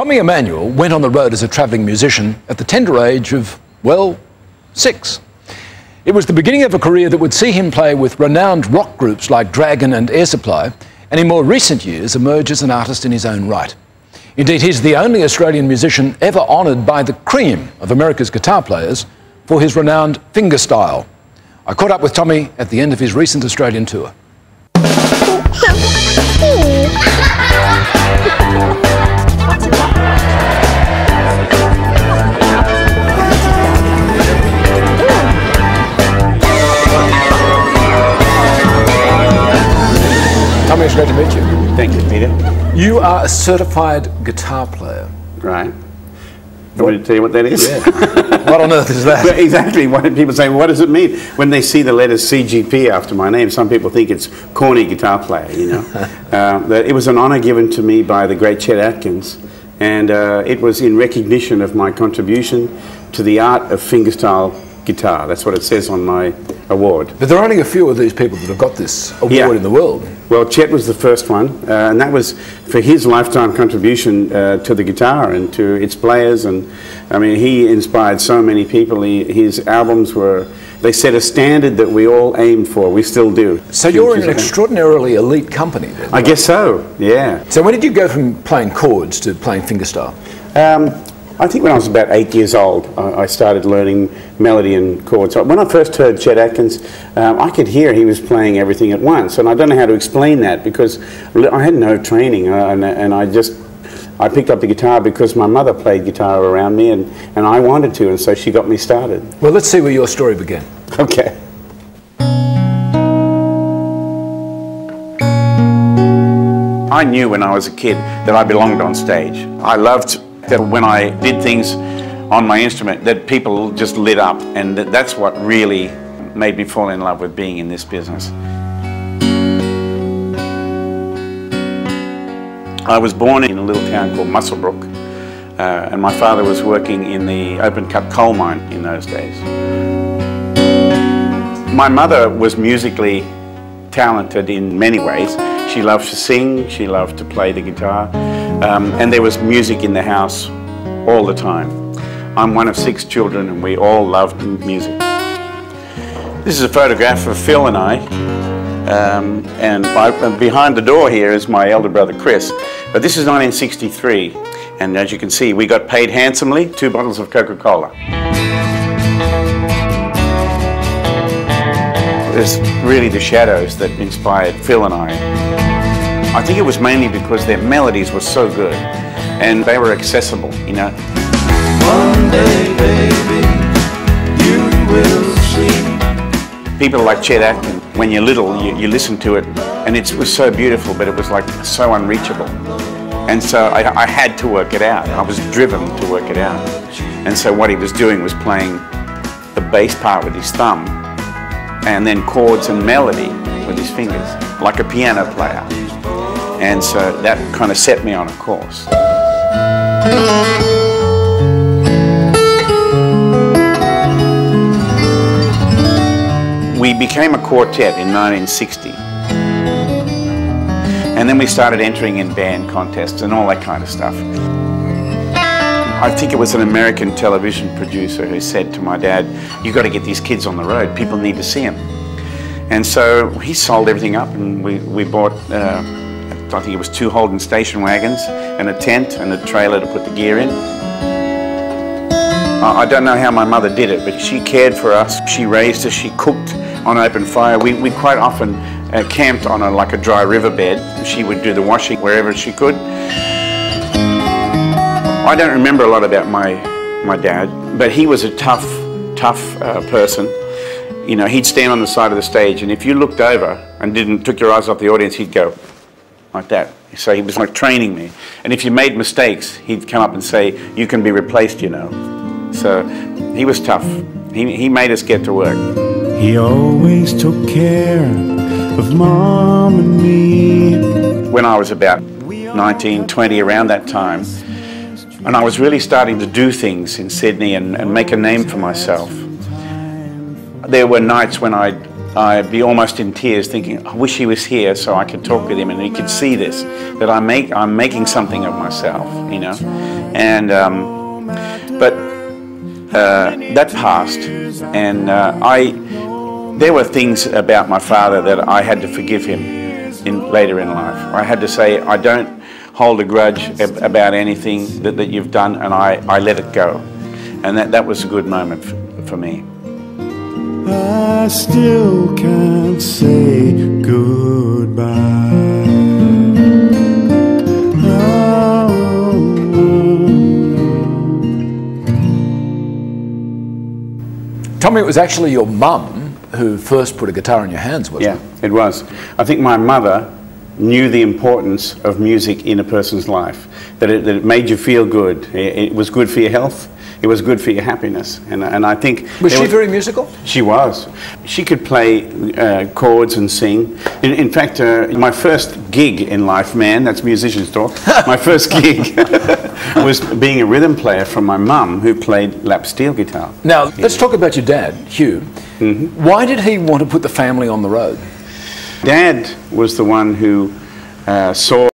Tommy Emmanuel went on the road as a travelling musician at the tender age of, well, 6. It was the beginning of a career that would see him play with renowned rock groups like Dragon and Air Supply, and in more recent years emerge as an artist in his own right. Indeed, he's the only Australian musician ever honoured by the cream of America's guitar players for his renowned fingerstyle. I caught up with Tommy at the end of his recent Australian tour. Tommy, it's great to meet you. Thank you, Peter. You are a certified guitar player. Right. You want me to tell you what that is? Yeah. What on earth is that? Well, exactly. People say, well, what does it mean? When they see the letters CGP after my name, some people think it's corny guitar player, you know. It was an honour given to me by the great Chet Atkins, and it was in recognition of my contribution to the art of fingerstyle guitar. That's what it says on my award. But there are only a few of these people that have got this award in the world. Well, Chet was the first one, and that was for his lifetime contribution to the guitar and to its players. And I mean, he inspired so many people. His albums were, they set a standard that we all aimed for. We still do. So you're in an extraordinarily elite company then? I guess so, yeah. So when did you go from playing chords to playing fingerstyle? I think when I was about 8 years old, I started learning melody and chords. When I first heard Chet Atkins, I could hear he was playing everything at once, and I don't know how to explain that because I had no training, and I picked up the guitar because my mother played guitar around me, and I wanted to, and so she got me started. Well, let's see where your story began. Okay. I knew when I was a kid that I belonged on stage. I loved that when I did things on my instrument that people just lit up, and that's what really made me fall in love with being in this business. I was born in a little town called Muswellbrook, and my father was working in the open cut coal mine in those days. My mother was musically talented in many ways. She loved to sing, she loved to play the guitar, and there was music in the house all the time. I'm one of 6 children and we all loved music. This is a photograph of Phil and I, and behind the door here is my elder brother Chris. But this is 1963, and as you can see, we got paid handsomely, 2 bottles of Coca-Cola. It's really the Shadows that inspired Phil and I think it was mainly because their melodies were so good and they were accessible, you know. One day, baby, you will see. People like Chet Atkins, when you're little, you listen to it and it was so beautiful, but it was like so unreachable. And so I had to work it out. I was driven to work it out. And so what he was doing was playing the bass part with his thumb and then chords and melody with his fingers, like a piano player. And so that kind of set me on a course. We became a quartet in 1960. And then we started entering in band contests and all that kind of stuff. I think it was an American television producer who said to my dad, "You've got to get these kids on the road, people need to see them." And so he sold everything up and we bought, I think it was 2 Holden station wagons and a tent and a trailer to put the gear in. I don't know how my mother did it, but she cared for us. She raised us, she cooked on open fire. We quite often camped on like a dry riverbed. She would do the washing wherever she could. I don't remember a lot about my dad, but he was a tough person. You know, he'd stand on the side of the stage, and if you looked over and took your eyes off the audience, he'd go like that. So he was like training me. And if you made mistakes, he'd come up and say, "You can be replaced, you know." So he was tough. He made us get to work. He always took care of Mom and me. When I was about 19, 20, around that time, and I was really starting to do things in Sydney and make a name for myself, there were nights when I'd I'd be almost in tears thinking, I wish he was here so I could talk with him and he could see this, that I'm making something of myself, you know. And, but that passed, and there were things about my father that I had to forgive him later in life. I had to say, I don't hold a grudge about anything that you've done, and I let it go. And that was a good moment for me. I still can't say goodbye. Tell me, it was actually your mum who first put a guitar in your hands, wasn't it? Yeah, it was. I think my mother knew the importance of music in a person's life, that it made you feel good. It was good for your health. It was good for your happiness, and I think... Was she very musical? She was. She could play chords and sing. In fact, my first gig in life, man, that's musician's talk, my first gig was being a rhythm player from my mum, who played lap steel guitar. Now, let's talk about your dad, Hugh. Mm-hmm. Why did he want to put the family on the road? Dad was the one who saw